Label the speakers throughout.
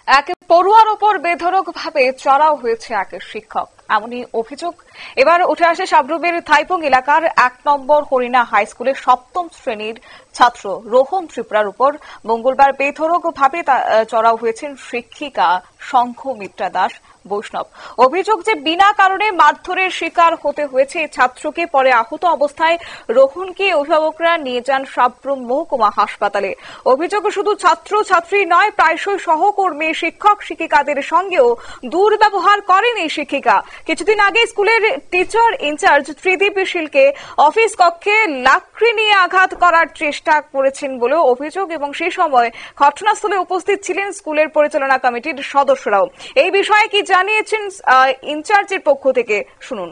Speaker 1: এক পড়ুয়ার ওপর বেধড়কভাবে চড়াও হয়েছে এক শিক্ষক, এমনই অভিযোগ এবার উঠে আসে সাবরুমের থাইপং এলাকার ১ নম্বর হরিণা হাই স্কুলের ৭ম শ্রেণীর ছাত্র রোহন ত্রিপুরার উপর মঙ্গলবার বেধড়কভাবে চড়াও হয়েছেন শিক্ষিকা শঙ্খমিত্রা দাস বৈষ্ণব। অভিযোগ যে বিনা কারণে মারধরের শিকার হতে হয়েছে ছাত্রকে। পরে আহত অবস্থায় রোহনকে অভিভাবকরা নিয়ে যান সাবরুম মহকুমা হাসপাতালে। অভিযোগ শুধু ছাত্র ছাত্রী নয়, প্রায়শই সহকর্মী শিক্ষক শিক্ষিকাদের সঙ্গেও দুর্ব্যবহার করেন এই শিক্ষিকা। কিছুদিন আগে স্কুলের টিচার ইনচার্জ ত্রিদীপ শীলকে অফিস কক্ষে লাকড়ি নিয়ে আঘাত করার চেষ্টা করেছেন বলে অভিযোগ, এবং সেই সময় ঘটনাস্থলে উপস্থিত ছিলেন স্কুলের পরিচালনা কমিটির সদস্যরাও। এই বিষয়ে কি জানিয়েছেন ইনচার্জের পক্ষ থেকে, শুনুন।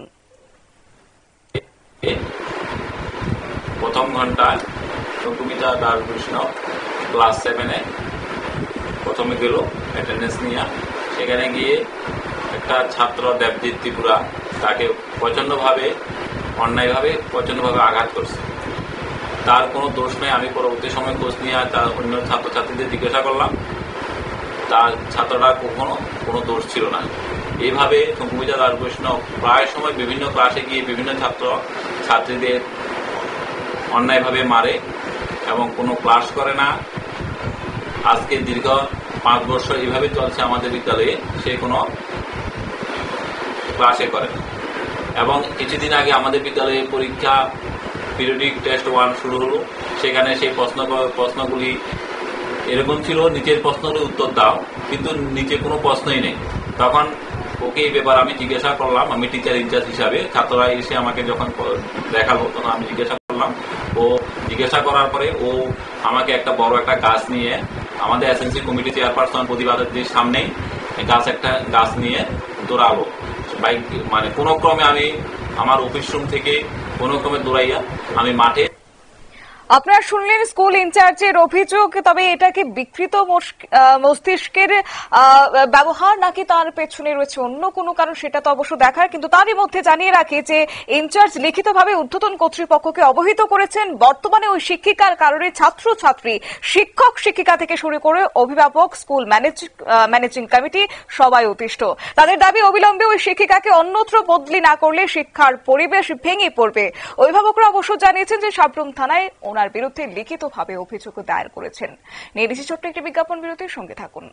Speaker 2: প্রথম ঘন্টায় শঙ্খমিত্রা দাস বৈষ্ণব ক্লাস 7-এ প্রথমে গেল অ্যাটেন্ডেন্স নিয়ে। সেখানে গিয়ে একটা ছাত্র দেবজিৎ ত্রিপুরা তাকে অন্যায়ভাবে প্রচন্ডভাবে আঘাত করছে। তার কোনো দোষ নেই। আমি পরবর্তী সময় খোঁজ নিয়ে তার অন্য ছাত্রছাত্রীদের জিজ্ঞাসা করলাম, তার ছাত্রটার কোনো দোষ ছিল না। এইভাবে শঙ্খমিত্রা দাস বৈষ্ণব প্রায় সময় বিভিন্ন ক্লাসে গিয়ে বিভিন্ন ছাত্রীদের অন্যায়ভাবে মারে এবং কোনো ক্লাস করে না। আজকে দীর্ঘ 5 বছর এইভাবে চলছে আমাদের বিদ্যালয়ে, সে কোনো ক্লাসে করে না। এবং কিছুদিন আগে আমাদের বিদ্যালয়ে পরীক্ষা পিরিয়ডিক টেস্ট 1 শুরু হলো। সেখানে সেই প্রশ্নগুলি এরকম ছিল, নিচের প্রশ্নগুলি উত্তর দাও, কিন্তু নিচে কোনো প্রশ্নই নেই। তখন ওকে এই ব্যাপারে আমি জিজ্ঞাসা করলাম, আমি টিচার ইনচার্জ হিসাবে। ছাত্ররা এসে আমাকে যখন দেখালো তখন আমি জিজ্ঞাসা করলাম। ও জিজ্ঞাসা করার পরে ও আমাকে একটা বড় একটা গাছ নিয়ে আমাদের এসএনসি কমিটি চেয়ারপারসন প্রতিবাদের সামনেই একটা গাছ নিয়ে দৌড়ালো। বাইক কোনো ক্রমে আমি আমার অফিস রুম থেকে কোনো ক্রমে দৌড়াইয়া আমি মাঠে।
Speaker 1: আপনারা শুনলেন স্কুল ইনচার্জের অভিযোগ। তবে এটা কি বিকৃত মস্তিষ্কের ব্যবহার নাকি তার পেছনে রয়েছে অন্য কোনো কারণ, সেটা তো অবশ্য দেখার। কিন্তু তারই মধ্যে জানিয়ে রাখি যে ইনচার্জ লিখিতভাবে ঊর্ধ্বতন কর্তৃপক্ষকে অবহিত করেছেন। বর্তমানে ওই শিক্ষিকার কারণে ছাত্রছাত্রী, শিক্ষক শিক্ষিকা থেকে শুরু করে অভিভাবক, স্কুল ম্যানেজিং কমিটি সবাই অতিষ্ঠ। তাদের দাবি, অবিলম্বে ওই শিক্ষিকাকে অন্যত্র বদলি না করলে শিক্ষার পরিবেশ ভেঙে পড়বে। অভিভাবকরা অবশ্য জানিয়েছেন যে সাবরুম থানায় ওনার বিরুদ্ধে লিখিতভাবে অভিযোগ দায়ের করেছেন। নিয়ে ছোট্ট একটি বিজ্ঞাপন বিরতির সঙ্গে থাকুন।